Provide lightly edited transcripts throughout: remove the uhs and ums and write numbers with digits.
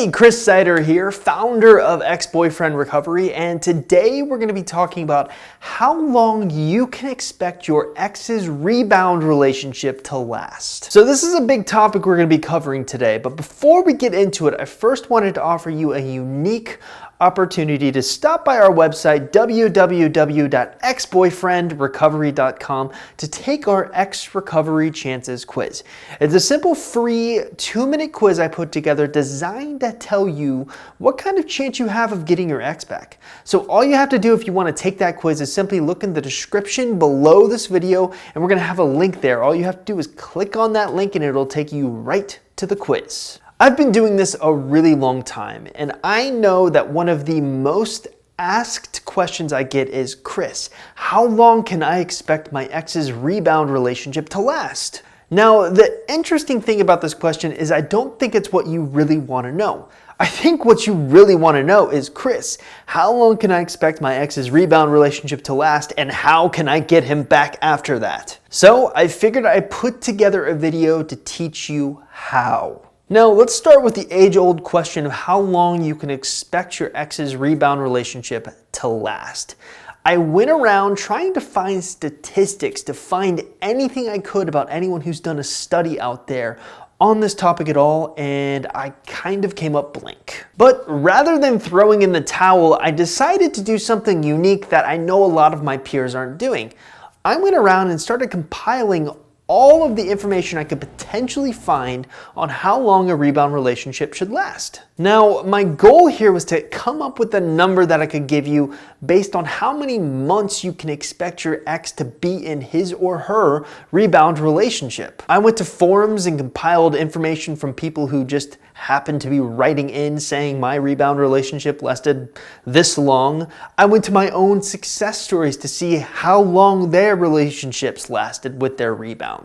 Hey, Chris Seiter here, founder of Ex-Boyfriend Recovery, and today we're going to be talking about how long you can expect your ex's rebound relationship to last. So this is a big topic we're going to be covering today, but before we get into it, I first wanted to offer you a unique opportunity to stop by our website www.exboyfriendrecovery.com to take our Ex Recovery Chances quiz. It's a simple free 2-minute quiz I put together designed to tell you what kind of chance you have of getting your ex back. So all you have to do if you want to take that quiz is simply look in the description below this video, and we're going to have a link there. All you have to do is click on that link and it'll take you right to the quiz. I've been doing this a really long time, and I know that one of the most asked questions I get is, Chris, how long can I expect my ex's rebound relationship to last? Now, the interesting thing about this question is I don't think it's what you really want to know. I think what you really want to know is, Chris, how long can I expect my ex's rebound relationship to last, and how can I get him back after that? So I figured I'd put together a video to teach you how. Now, let's start with the age-old question of how long you can expect your ex's rebound relationship to last. I went around trying to find statistics, to find anything I could about anyone who's done a study out there on this topic at all, and I kind of came up blank. But rather than throwing in the towel, I decided to do something unique that I know a lot of my peers aren't doing. I went around and started compiling all of the information I could potentially find on how long a rebound relationship should last. Now, my goal here was to come up with a number that I could give you based on how many months you can expect your ex to be in his or her rebound relationship. I went to forums and compiled information from people who just happened to be writing in saying my rebound relationship lasted this long. I went to my own success stories to see how long their relationships lasted with their rebounds.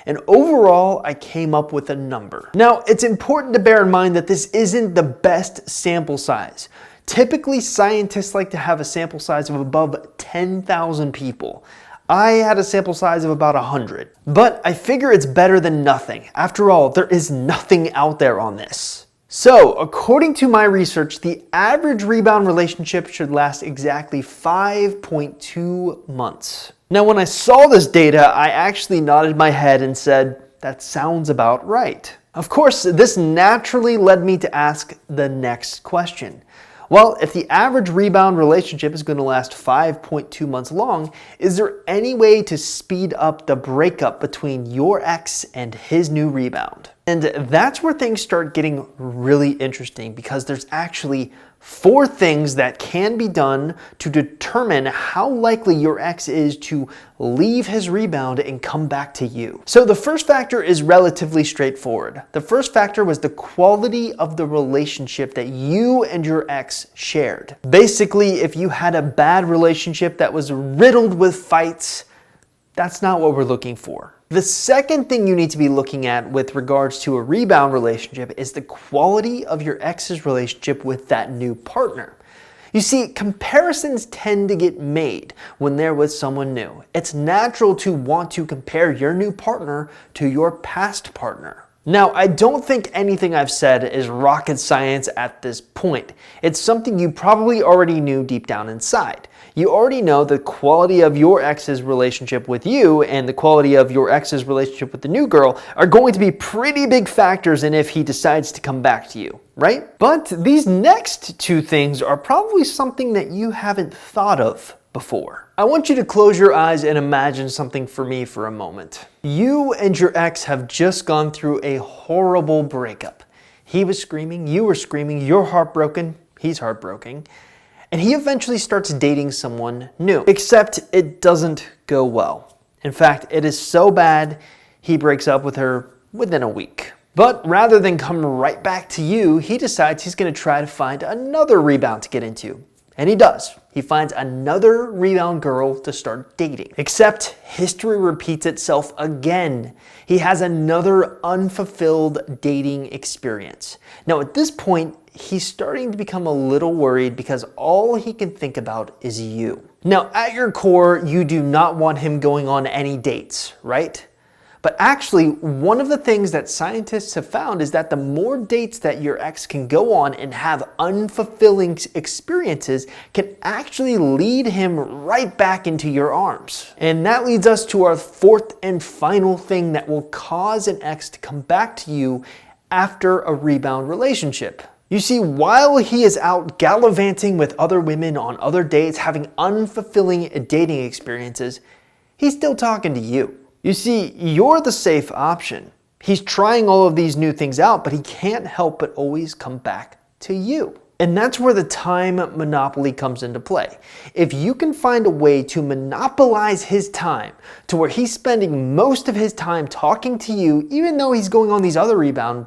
And overall, I came up with a number. Now, it's important to bear in mind that this isn't the best sample size. Typically, scientists like to have a sample size of above 10,000 people. I had a sample size of about 100, but I figure it's better than nothing. After all, there is nothing out there on this. So, according to my research, the average rebound relationship should last exactly 5.2 months. Now, when I saw this data, I actually nodded my head and said, that sounds about right. Of course, this naturally led me to ask the next question. Well, if the average rebound relationship is going to last 5.2 months long, is there any way to speed up the breakup between your ex and his new rebound? And that's where things start getting really interesting, because there's actually 4 things that can be done to determine how likely your ex is to leave his rebound and come back to you. So the first factor is relatively straightforward. The first factor was the quality of the relationship that you and your ex shared. Basically, if you had a bad relationship that was riddled with fights, that's not what we're looking for. The second thing you need to be looking at with regards to a rebound relationship is the quality of your ex's relationship with that new partner. You see, comparisons tend to get made when they're with someone new. It's natural to want to compare your new partner to your past partner. Now, I don't think anything I've said is rocket science at this point. It's something you probably already knew deep down inside. You already know the quality of your ex's relationship with you and the quality of your ex's relationship with the new girl are going to be pretty big factors in if he decides to come back to you, right? But these next 2 things are probably something that you haven't thought of before. I want you to close your eyes and imagine something for me for a moment. You and your ex have just gone through a horrible breakup. He was screaming, you were screaming, you're heartbroken, he's heartbroken. And he eventually starts dating someone new, except it doesn't go well. In fact, it is so bad, he breaks up with her within a week. But rather than come right back to you, he decides he's going to try to find another rebound to get into. And he does. He finds another rebound girl to start dating. Except history repeats itself again. He has another unfulfilled dating experience. Now at this point, he's starting to become a little worried because all he can think about is you. Now at your core, you do not want him going on any dates, right? But But actually, one of the things that scientists have found is that the more dates that your ex can go on and have unfulfilling experiences can actually lead him right back into your arms. And that leads us to our fourth and final thing that will cause an ex to come back to you after a rebound relationship. You see, while he is out gallivanting with other women on other dates, having unfulfilling dating experiences, he's still talking to you. You see, you're the safe option. He's trying all of these new things out, but he can't help but always come back to you. And that's where the time monopoly comes into play. If you can find a way to monopolize his time to where he's spending most of his time talking to you, even though he's going on these other rebound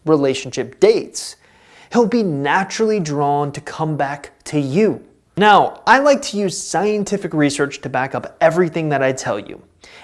relationship dates, he'll be naturally drawn to come back to you. Now, I like to use scientific research to back up everything that I tell you.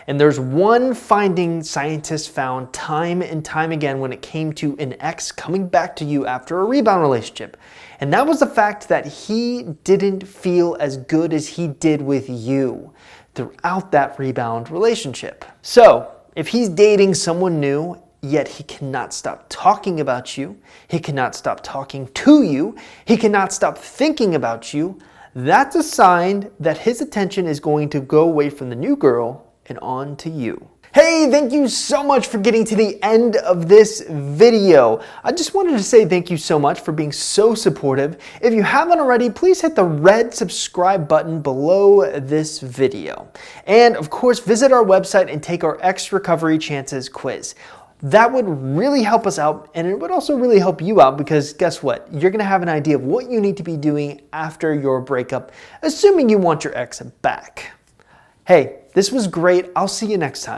And there's one finding scientists found time and time again when it came to an ex coming back to you after a rebound relationship. And that was the fact that he didn't feel as good as he did with you throughout that rebound relationship. So, if he's dating someone new, yet he cannot stop talking about you, he cannot stop talking to you, he cannot stop thinking about you, that's a sign that his attention is going to go away from the new girl and on to you. Hey, thank you so much for getting to the end of this video. I just wanted to say thank you so much for being so supportive. If you haven't already, please hit the red subscribe button below this video. And of course, visit our website and take our Ex Recovery Chances quiz. That would really help us out, and it would also really help you out because guess what? You're gonna have an idea of what you need to be doing after your breakup, assuming you want your ex back. Hey, this was great. I'll see you next time.